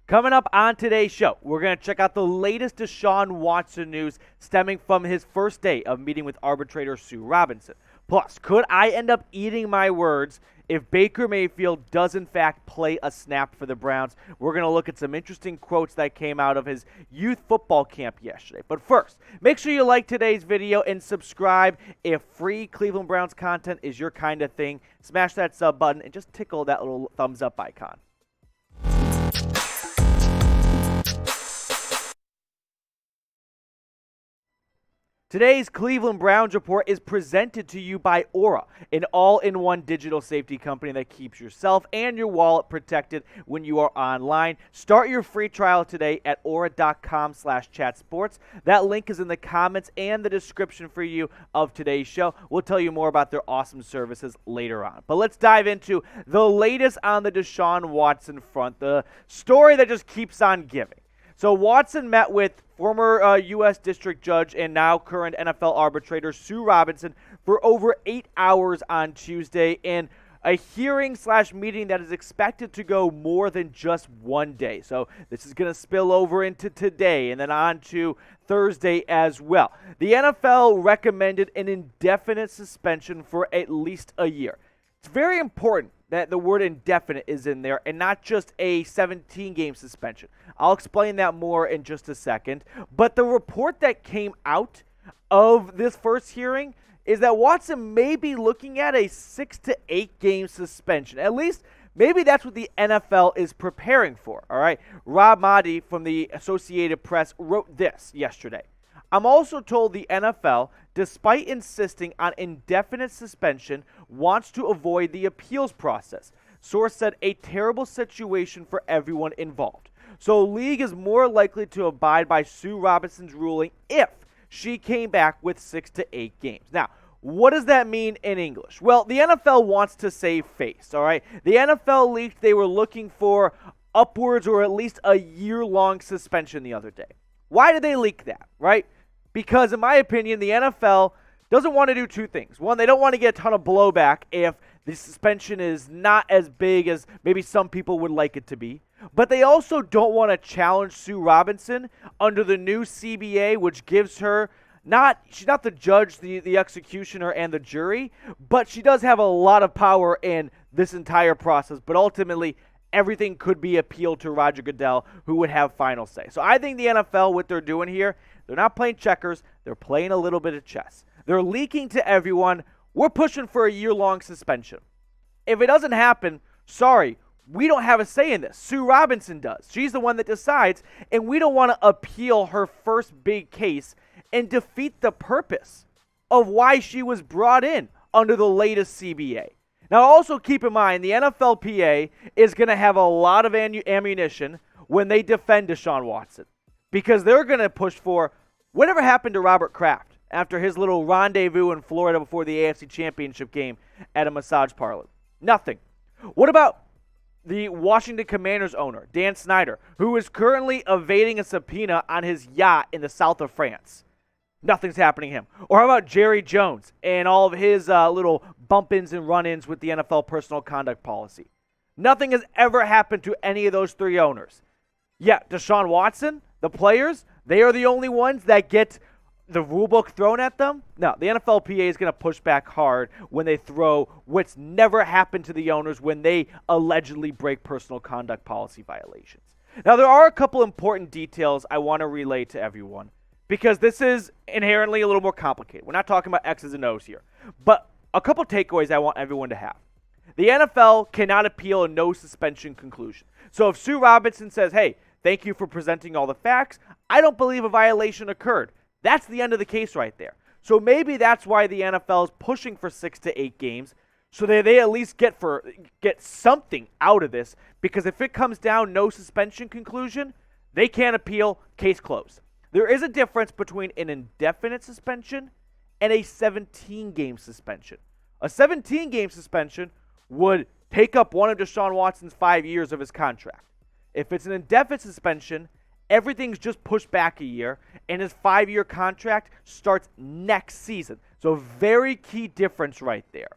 Coming up on today's show, we're going to check out the latest Deshaun Watson news stemming from his first day of meeting with arbitrator Sue Robinson. Plus, could I end up eating my words if Baker Mayfield does in fact play a snap for the Browns? We're going to look at some interesting quotes that came out of his youth football camp yesterday. But first, make sure you like today's video and subscribe if free Cleveland Browns content is your kind of thing. Smash that sub button and just tickle that little thumbs up icon. Today's Cleveland Browns report is presented to you by Aura, an all-in-one digital safety company that keeps yourself and your wallet protected when you are online. Start your free trial today at aura.com/chatsports. That link is in the comments and the description for you of today's show. We'll tell you more about their awesome services later on. But let's dive into the latest on the Deshaun Watson front, the story that just keeps on giving. So Watson met with former U.S. District Judge and now current NFL arbitrator Sue Robinson for over 8 hours on Tuesday in a hearing/meeting that is expected to go more than just one day. So this is going to spill over into today and then on to Thursday as well. The NFL recommended an indefinite suspension for at least a year. It's very important that the word indefinite is in there and not just a 17-game suspension. I'll explain that more in just a second. But the report that came out of this first hearing is that Watson may be looking at a 6 to 8 game suspension. At least maybe that's what the NFL is preparing for, all right? Rob Maaddi from the Associated Press wrote this yesterday. I'm also told the NFL, despite insisting on indefinite suspension, wants to avoid the appeals process. Source said a terrible situation for everyone involved. So league is more likely to abide by Sue Robinson's ruling if she came back with 6 to 8 games. Now, what does that mean in English? Well, the NFL wants to save face, all right? The NFL leaked they were looking for upwards or at least a year-long suspension the other day. Why did they leak that, right? Because, in my opinion, the NFL doesn't want to do two things. One, they don't want to get a ton of blowback if the suspension is not as big as maybe some people would like it to be. But they also don't want to challenge Sue Robinson under the new CBA, which gives her she's not the judge, the executioner, and the jury, but she does have a lot of power in this entire process. But ultimately, everything could be appealed to Roger Goodell, who would have final say. So I think the NFL, what they're doing here, they're not playing checkers. They're playing a little bit of chess. They're leaking to everyone, we're pushing for a year-long suspension. If it doesn't happen, sorry, we don't have a say in this. Sue Robinson does. She's the one that decides, and we don't want to appeal her first big case and defeat the purpose of why she was brought in under the latest CBA. Now, also keep in mind, the NFLPA is going to have a lot of ammunition when they defend Deshaun Watson, because they're going to push for whatever happened to Robert Kraft after his little rendezvous in Florida before the AFC Championship game at a massage parlor. Nothing. What about the Washington Commanders owner, Dan Snyder, who is currently evading a subpoena on his yacht in the south of France? Nothing's happening to him. Or how about Jerry Jones and all of his little bump-ins and run-ins with the NFL personal conduct policy? Nothing has ever happened to any of those three owners. Yeah, Deshaun Watson, the players, they are the only ones that get the rule book thrown at them. No, the NFLPA is going to push back hard when they throw what's never happened to the owners when they allegedly break personal conduct policy violations. Now, there are a couple important details I want to relay to everyone, because this is inherently a little more complicated. We're not talking about X's and O's here. But a couple takeaways I want everyone to have. The NFL cannot appeal a no suspension conclusion. So if Sue Robinson says, hey, thank you for presenting all the facts, I don't believe a violation occurred, that's the end of the case right there. So maybe that's why the NFL is pushing for 6 to 8 games, so that they at least get something out of this, because if it comes down no suspension conclusion, they can't appeal, case closed. There is a difference between an indefinite suspension and a 17-game suspension. A 17-game suspension would take up one of Deshaun Watson's 5 years of his contract. If it's an indefinite suspension, everything's just pushed back a year, and his 5-year contract starts next season. So very key difference right there.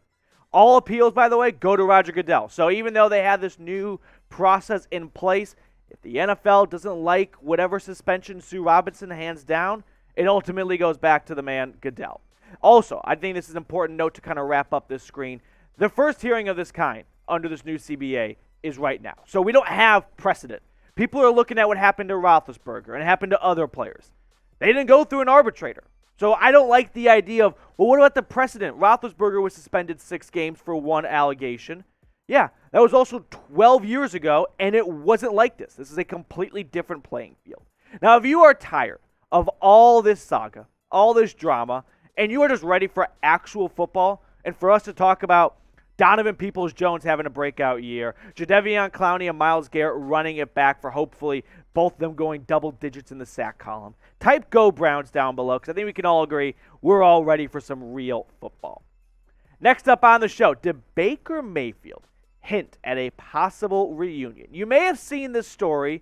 All appeals, by the way, go to Roger Goodell. So even though they have this new process in place, If the NFL doesn't like whatever suspension Sue Robinson hands down, it ultimately goes back to the man Goodell. Also, I think this is an important note to kind of wrap up this screen. The first hearing of this kind under this new CBA is right now. So we don't have precedent. People are looking at what happened to Roethlisberger and happened to other players. They didn't go through an arbitrator. So I don't like the idea of, well, what about the precedent? Roethlisberger was suspended 6 games for one allegation. Yeah, that was also 12 years ago, and it wasn't like this. This is a completely different playing field. Now, if you are tired of all this saga, all this drama, and you are just ready for actual football and for us to talk about Donovan Peoples-Jones having a breakout year, Jadeveon Clowney and Myles Garrett running it back for hopefully both of them going double digits in the sack column, type Go Browns down below because I think we can all agree we're all ready for some real football. Next up on the show, did Baker Mayfield hint at a possible reunion? You may have seen this story.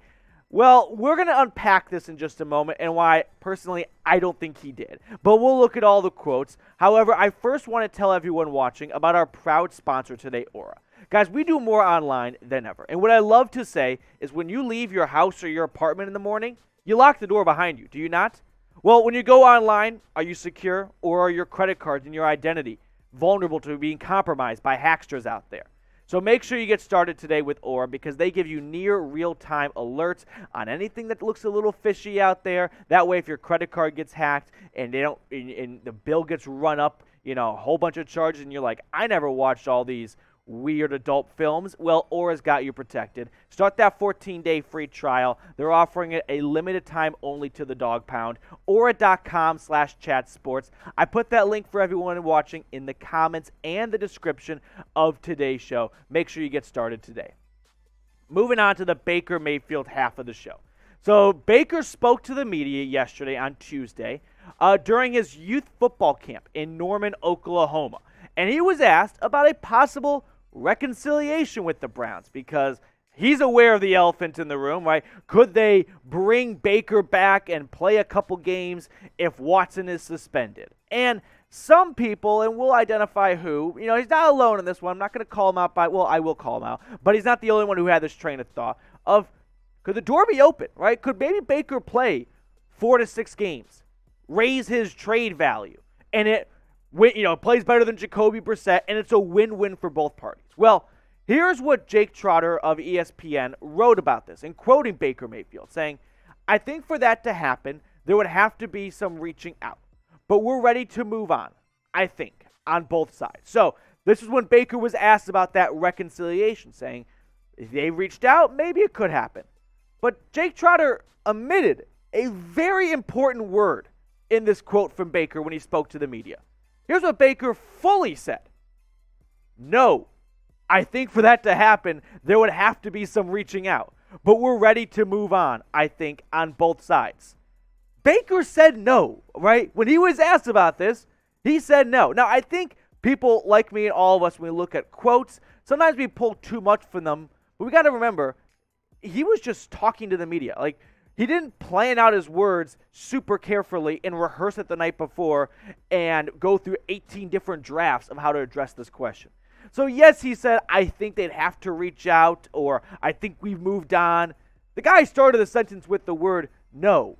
Well, we're going to unpack this in just a moment and why, personally, I don't think he did. But we'll look at all the quotes. However, I first want to tell everyone watching about our proud sponsor today, Aura. Guys, we do more online than ever. And what I love to say is when you leave your house or your apartment in the morning, you lock the door behind you, do you not? Well, when you go online, are you secure, or are your credit cards and your identity vulnerable to being compromised by hacksters out there? So make sure you get started today with Aura because they give you near real-time alerts on anything that looks a little fishy out there. That way, if your credit card gets hacked and and the bill gets run up, a whole bunch of charges, and you're like, I never watched all these weird adult films, well, Aura's got you protected. Start that 14-day free trial. They're offering it a limited time only to the Dog Pound. Aura.com/chatsports. I put that link for everyone watching in the comments and the description of today's show. Make sure you get started today. Moving on to the Baker Mayfield half of the show. So Baker spoke to the media yesterday on Tuesday during his youth football camp in Norman, Oklahoma. And he was asked about a possible reconciliation with the Browns because he's aware of the elephant in the room, right? Could they bring Baker back and play a couple games if Watson is suspended? And some people, and we'll identify who, he's not alone in this one. I'm not going to call him out I will call him out, but he's not the only one who had this train of thought of, could the door be open, right? Could maybe Baker play 4 to 6 games, raise his trade value, and it plays better than Jacoby Brissett, and it's a win-win for both parties. Well, here's what Jake Trotter of ESPN wrote about this, and quoting Baker Mayfield, saying, I think for that to happen, there would have to be some reaching out. But we're ready to move on, I think, on both sides. So this is when Baker was asked about that reconciliation, saying, if they reached out, maybe it could happen. But Jake Trotter omitted a very important word in this quote from Baker when he spoke to the media. Here's what Baker fully said. No, I think for that to happen, there would have to be some reaching out. But we're ready to move on, I think, on both sides. Baker said no, right? When he was asked about this, he said no. Now, I think people like me and all of us, when we look at quotes, sometimes we pull too much from them. But we got to remember, he was just talking to the media. Like, he didn't plan out his words super carefully and rehearse it the night before and go through 18 different drafts of how to address this question. So yes, he said, I think they'd have to reach out, or I think we've moved on. The guy started the sentence with the word no.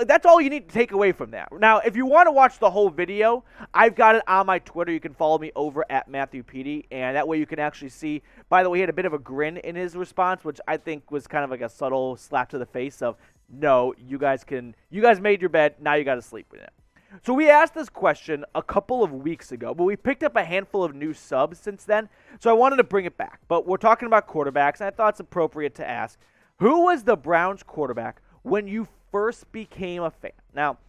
That's all you need to take away from that. Now, if you want to watch the whole video, I've got it on my Twitter. You can follow me over at Matthew Petey, and that way you can actually see. By the way, he had a bit of a grin in his response, which I think was kind of like a subtle slap to the face of, no, you guys made your bed, now you got to sleep with it. So we asked this question a couple of weeks ago, but we picked up a handful of new subs since then, so I wanted to bring it back. But we're talking about quarterbacks, and I thought it's appropriate to ask, who was the Browns quarterback when you first became a fan? Now,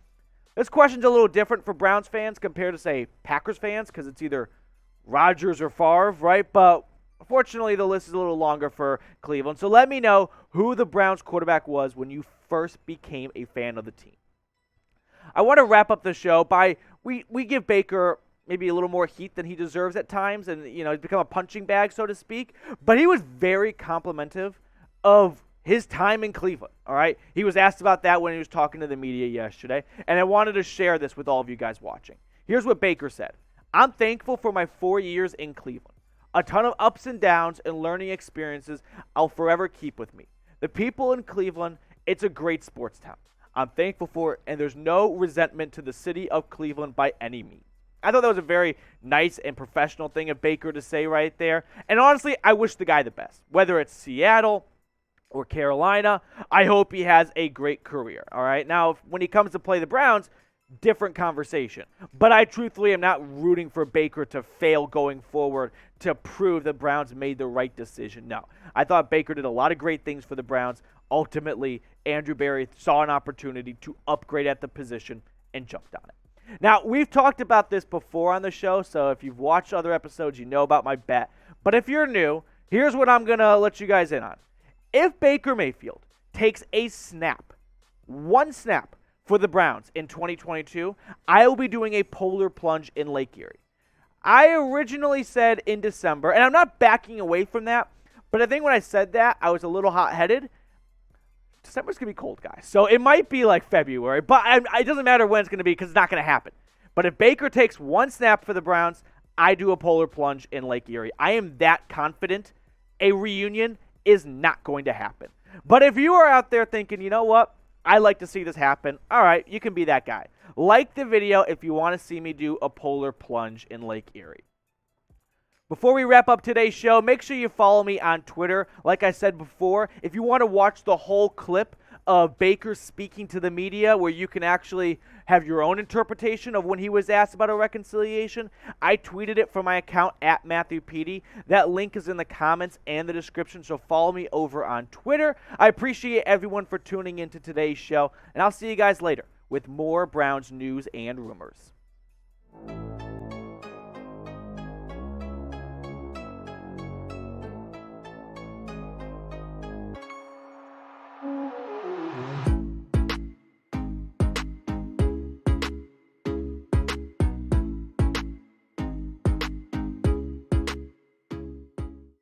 this question's a little different for Browns fans compared to, say, Packers fans, because it's either Rodgers or Favre, right? But unfortunately, the list is a little longer for Cleveland. So let me know who the Browns quarterback was when you first became a fan of the team. I want to wrap up the show by, we give Baker maybe a little more heat than he deserves at times, and, he's become a punching bag, so to speak. But he was very complimentive of his time in Cleveland, all right? He was asked about that when he was talking to the media yesterday, and I wanted to share this with all of you guys watching. Here's what Baker said. I'm thankful for my 4 years in Cleveland. a ton of ups and downs and learning experiences I'll forever keep with me. The people in Cleveland, it's a great sports town. I'm thankful for it, and there's no resentment to the city of Cleveland by any means. I thought that was a very nice and professional thing of Baker to say right there. And honestly, I wish the guy the best. Whether it's Seattle or Carolina, I hope he has a great career. All right. Now, when he comes to play the Browns, different conversation. But I truthfully am not rooting for Baker to fail going forward to prove the Browns made the right decision. No. I thought Baker did a lot of great things for the Browns. Ultimately, Andrew Berry saw an opportunity to upgrade at the position and jumped on it. Now, we've talked about this before on the show, so if you've watched other episodes, you know about my bet. But if you're new, here's what I'm going to let you guys in on. If Baker Mayfield takes a snap, one snap for the Browns in 2022, I will be doing a polar plunge in Lake Erie. I originally said in December, and I'm not backing away from that, but I think when I said that, I was a little hot-headed. December's going to be cold, guys. So it might be like February, but it doesn't matter when it's going to be because it's not going to happen. But if Baker takes one snap for the Browns, I do a polar plunge in Lake Erie. I am that confident a reunion is not going to happen. But if you are out there thinking, you know what, I like to see this happen, all right, you can be that guy. Like the video if you want to see me do a polar plunge in Lake Erie. Before we wrap up today's show, make sure you follow me on Twitter. Like I said before, if you want to watch the whole clip of Baker speaking to the media where you can actually have your own interpretation of when he was asked about a reconciliation, I tweeted it from my account at Matthew Petey. That link is in the comments and the description, so follow me over on Twitter. I appreciate everyone for tuning into today's show, and I'll see you guys later with more Browns news and rumors.